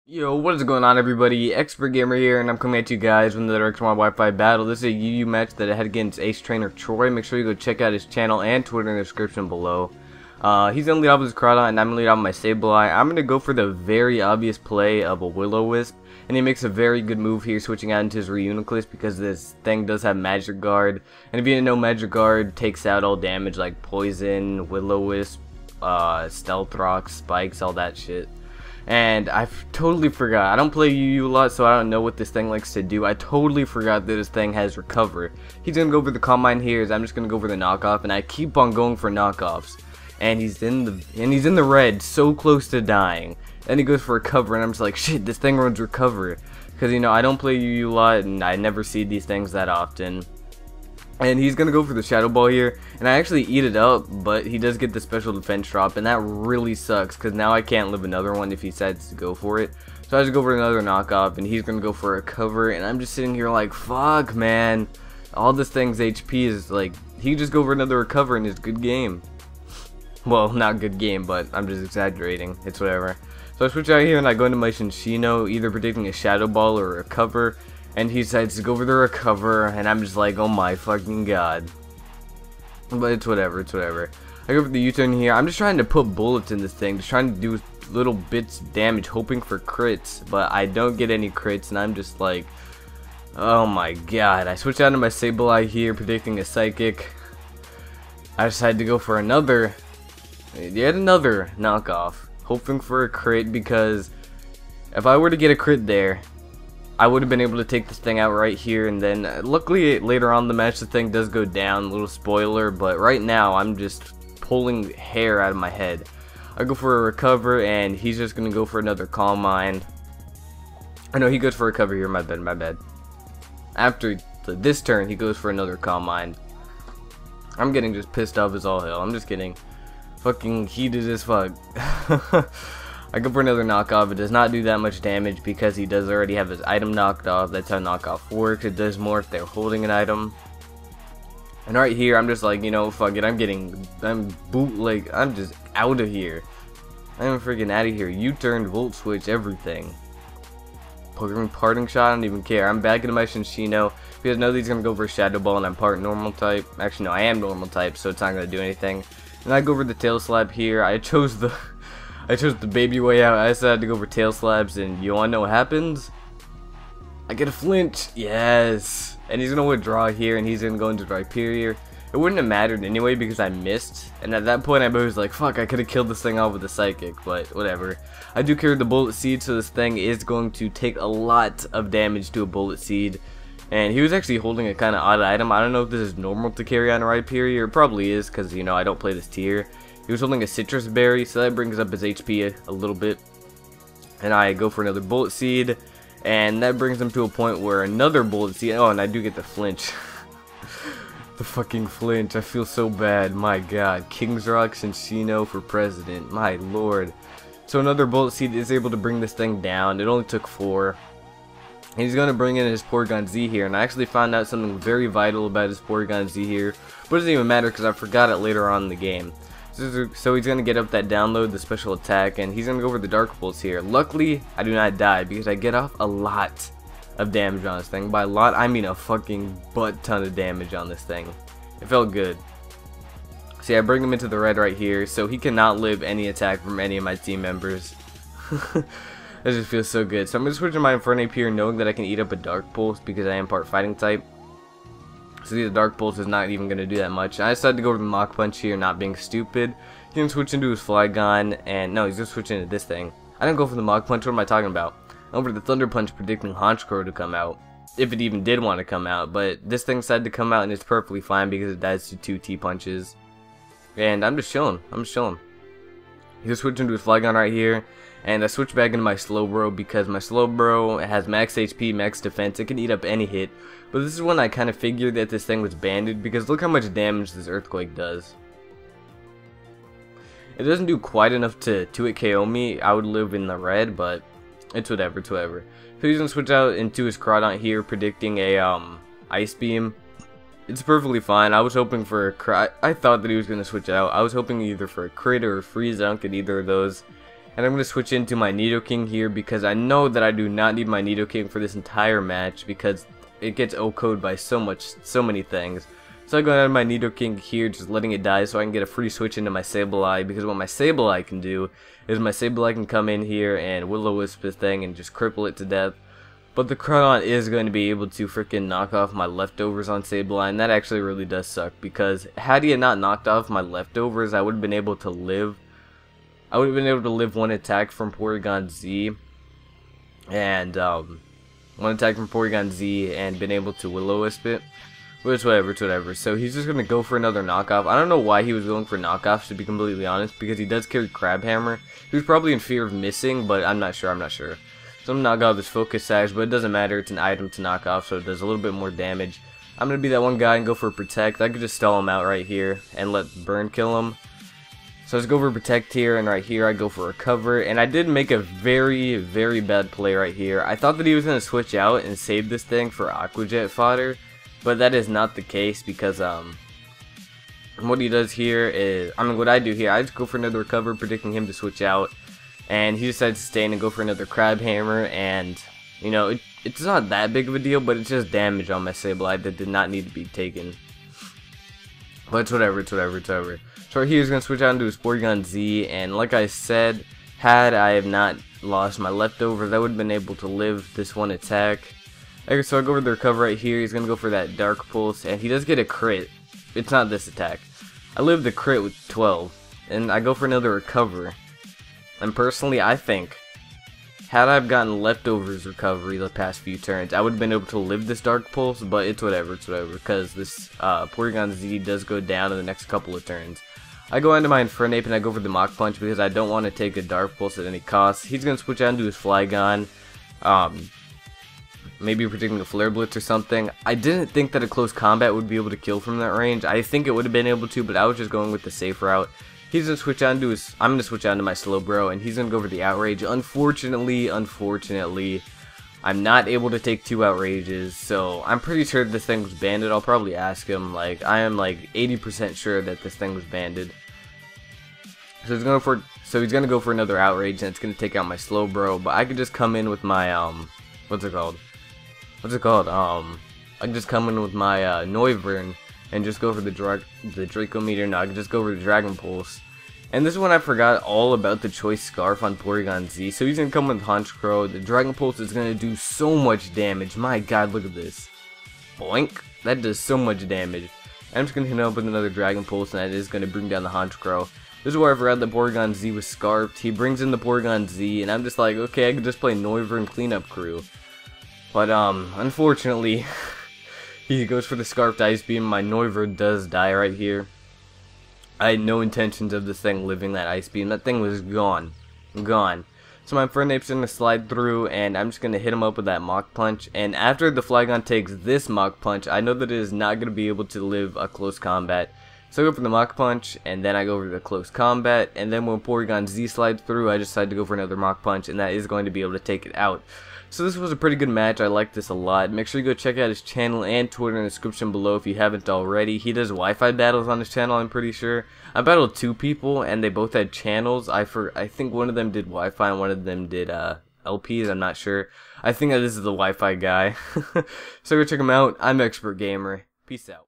Yo, what is going on, everybody? Expert Gamer here, and I'm coming at you guys with another XY Wi-Fi battle. This is a UU match that I had against AceTrainerTroy. Make sure you go check out his channel and Twitter in the description below. He's gonna lead off with his Crawdon, and I'm gonna lead off with my Sableye. I'm gonna go for the very obvious play of a Will-O-Wisp, and he makes a very good move here, switching out into his Reuniclus because this thing does have Magic Guard. And if you didn't know, Magic Guard takes out all damage like Poison, Will-O-Wisp, Stealth Rock, Spikes, all that shit. And I totally forgot. I don't play UU a lot, so I don't know what this thing likes to do. I totally forgot that this thing has Recover. He's gonna go for the Calm Mind here. I'm just gonna go for the knockoff, and I keep on going for knockoffs. And he's in the red, so close to dying. Then he goes for Recover, and I'm just like, shit, this thing runs Recover. Because you know I don't play UU a lot, and I never see these things that often. And he's gonna go for the Shadow Ball here, and I actually eat it up, but he does get the special defense drop, and that really sucks because now I can't live another one if he decides to go for it. So I just go for another knockoff, and he's gonna go for a cover, and I'm just sitting here like, fuck, man. All this thing's HP is like, he just go for another recover and it's good game. Well, not good game, but I'm just exaggerating. It's whatever. So I switch out here and I go into my Shinshino, either predicting a Shadow Ball or a recover. And he decides to go for the recover, and I'm just like, oh my fucking god. But it's whatever, it's whatever. I go for the U-turn here. I'm just trying to put bullets in this thing, just trying to do little bits of damage, hoping for crits. But I don't get any crits, and I'm just like, oh my god. I switch out to my Sableye here, predicting a Psychic. I decided to go for yet another knockoff, hoping for a crit, because if I were to get a crit there, I would have been able to take this thing out right here, and then luckily later on in the match the thing does go down, little spoiler, but right now I'm just pulling hair out of my head. I go for a recover, and he's just gonna go for another Calm Mind. I know he goes for a recover here, my bad. After this turn he goes for another Calm Mind. I'm getting just pissed off as all hell. I'm just getting fucking heated as fuck. I go for another knockoff. It does not do that much damage because he does already have his item knocked off. That's how knockoff works. It does more if they're holding an item. And right here, I'm just like, you know, fuck it. I'm just out of here. I'm freaking out of here. U-turn, Volt Switch, everything. Pokemon Parting Shot, I don't even care. I'm back into my Shinshino because I know that he's going to go for a Shadow Ball, and I'm part normal type. Actually, no, I am normal type, so it's not going to do anything. And I go for the Tail Slap here. I chose the baby way out. I decided to go for Tail Slaps, and you wanna know what happens? I get a flinch. Yes. And he's gonna withdraw here, and he's gonna go into Rhyperior. It wouldn't have mattered anyway because I missed. And at that point I was like, fuck, I could have killed this thing off with a Psychic, but whatever. I do carry the Bullet Seed, so this thing is going to take a lot of damage to a Bullet Seed. And he was actually holding a kind of odd item. I don't know if this is normal to carry on a Rhyperior. It probably is because, you know, I don't play this tier. He was holding a Citrus Berry, so that brings up his HP a little bit. And I go for another Bullet Seed, and that brings him to a point where another Bullet Seed. Oh, and I do get the flinch. The fucking flinch. I feel so bad. My god. King's Rock Shinshino for president. My lord. So another Bullet Seed is able to bring this thing down. It only took 4. He's going to bring in his Porygon Z here, and I actually found out something very vital about his Porygon Z here. But it doesn't even matter because I forgot it later on in the game. So he's going to get up that download, the special attack, and he's going to go for the Dark Pulse here. Luckily, I do not die because I get off a lot of damage on this thing. By a lot, I mean a fucking butt ton of damage on this thing. It felt good. See, I bring him into the red right here, so he cannot live any attack from any of my team members. That just feels so good. So I'm going to switch to my Infernape here, knowing that I can eat up a Dark Pulse because I am part fighting type. So the Dark Pulse is not even going to do that much. I decided to go for the Mach Punch here, not being stupid. He's going to switch into his Flygon, and no, he's going to switch into this thing. I didn't go for the Mach Punch, what am I talking about? I went for the Thunder Punch, predicting Honchkrow to come out. If it even did want to come out, but this thing decided to come out, and it's perfectly fine because it dies to 2 T-Punches. And I'm just chilling, He's going to switch into his Flygon right here. And I switch back into my Slowbro because my Slowbro has max HP, max defense. It can eat up any hit. But this is when I kind of figured that this thing was banded because look how much damage this Earthquake does. It doesn't do quite enough to 2-hit KO me. I would live in the red, but it's whatever, it's whatever. So he's going to switch out into his Crawdon here, predicting a Ice Beam. It's perfectly fine. I was hoping for a crit. I thought that he was going to switch out. I was hoping either for a crit or a freeze. I don't get either of those. And I'm going to switch into my Nidoking here because I know that I do not need my Nidoking for this entire match because it gets OHKO'd by so many things. So I go down to my Nidoking here, just letting it die so I can get a free switch into my Sableye, because what my Sableye can do is my Sableye can come in here and Will-O-Wisp this thing and just cripple it to death. But the Crawdon is going to be able to freaking knock off my leftovers on Sableye, and that actually really does suck, because had he not knocked off my leftovers, I would have been able to live. I would have been able to live one attack from Porygon Z, and one attack from Porygon Z, and been able to Will-O-Wisp it. Which, whatever. So he's just going to go for another knockoff. I don't know why he was going for knockoffs, to be completely honest, because he does carry Crabhammer. He was probably in fear of missing, but I'm not sure. So I'm going to knock off this Focus Sash, but it doesn't matter. It's an item to knock off, so it does a little bit more damage. I'm going to be that one guy and go for Protect. I could just stall him out right here and let Burn kill him. So let's go for Protect here, and right here I go for Recover. And I did make a very, very bad play right here. I thought that he was going to switch out and save this thing for Aqua Jet fodder. But that is not the case, because what he does here is, what I do here, I just go for another Recover, predicting him to switch out, and he decides to stay in and go for another Crabhammer, and you know, it's not that big of a deal, but it's just damage on my Sableye that did not need to be taken. But it's whatever. So right here he's gonna switch out into his Porygon Z, and like I said, had I have not lost my leftovers, I would have been able to live this one attack. Okay, so I go over the Recover right here. He's going to go for that Dark Pulse, and he does get a crit. It's not this attack. I live the crit with 12, and I go for another Recover. And personally, I think, had I gotten leftovers recovery the past few turns, I would have been able to live this Dark Pulse, but it's whatever, because this Porygon Z does go down in the next couple of turns. I go into my Infernape, and I go for the Mach Punch, because I don't want to take a Dark Pulse at any cost. He's going to switch out into his Flygon. Maybe predicting a Flare Blitz or something. I didn't think that a close combat would be able to kill from that range. I think it would have been able to, but I was just going with the safe route. He's going to switch on to his, I'm going to switch on to my Slowbro, and he's going to go for the Outrage. Unfortunately, I'm not able to take 2 Outrages, so I'm pretty sure this thing was banded. I'll probably ask him. Like, I am like 80% sure that this thing was banded. So he's going to go for another Outrage, and it's going to take out my Slowbro, but I could just come in with my, what's it called? I can just come in with my Noivern and just go for the Draco Meteor. No, I can just go for the Dragon Pulse. And this is when I forgot all about the Choice Scarf on Porygon Z. So he's going to come with Honchkrow. The Dragon Pulse is going to do so much damage. My god, look at this. Boink. That does so much damage. I'm just going to hit him up with another Dragon Pulse, and that is going to bring down the Honchkrow. This is where I forgot that Porygon Z was Scarfed. He brings in the Porygon Z, and I'm just like, okay, I could just play Noivern Cleanup Crew. But, unfortunately, he goes for the Scarfed Ice Beam. My Noivern does die right here. I had no intentions of this thing living that Ice Beam. That thing was gone. So my Infernape's going to slide through, and I'm just going to hit him up with that Mach Punch. And after the Flygon takes this Mach Punch, I know that it is not going to be able to live a close combat. So I go for the Mach Punch, and then I go for the close combat, and then when Porygon Z slides through, I decide to go for another Mach Punch, and that is going to be able to take it out. So this was a pretty good match. I like this a lot. Make sure you go check out his channel and Twitter in the description below if you haven't already. He does Wi-Fi battles on his channel, I'm pretty sure. I battled 2 people, and they both had channels. I think one of them did Wi-Fi and one of them did LPs, I'm not sure. I think that this is the Wi-Fi guy. So go check him out. I'm Expert Gamer. Peace out.